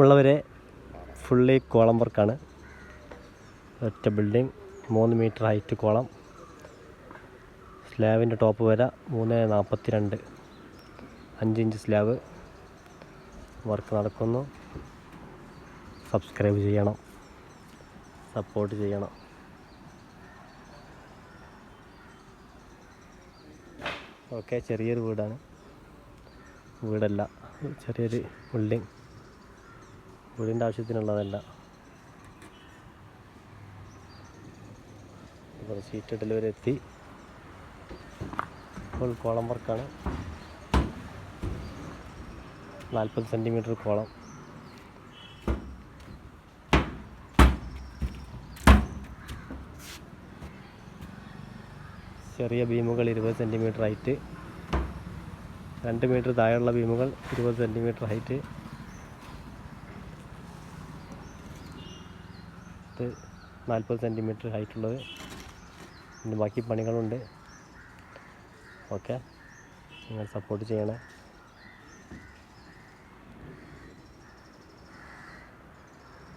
ഉള്ളവരെ fully column വർക്കാണ്. ഒറ്റ ബിൽഡിംഗ് 3 മീറ്റർ ഹൈറ്റ് കോളം. സ്ലാബിൻ്റെ ടോപ്പ് വര 3.42, 5 ഇഞ്ച് സ്ലാബ്. വർക്ക് നടക്കുന്നു. സബ്സ്ക്രൈബ് ചെയ്യണം, സപ്പോർട്ട് ചെയ്യണം. ഓക്കെ, ചെറിയൊരു വീടാണ്, വീടല്ല, ചെറിയൊരു ബിൽഡിംഗ്. വീടിൻ്റെ ആവശ്യത്തിനുള്ളതല്ല. ഇപ്പോൾ ഷീറ്റ് ഇടൽ വരെ എത്തി. ഫുൾ കോളം വർക്കാണ്. 40 സെൻറ്റിമീറ്റർ കോളം. ചെറിയ ബീമുകൾ 20 സെൻറ്റിമീറ്റർ ഹൈറ്റ്. 2 മീറ്റർ താഴെയുള്ള ബീമുകൾ 20 സെൻറ്റിമീറ്റർ ഹൈറ്റ്. ഇത് 40 സെൻറ്റിമീറ്റർ ഹൈറ്റുള്ളത്. പിന്നെ ബാക്കി പണികളുണ്ട്. ഓക്കെ, നിങ്ങൾ സപ്പോർട്ട് ചെയ്യണേ.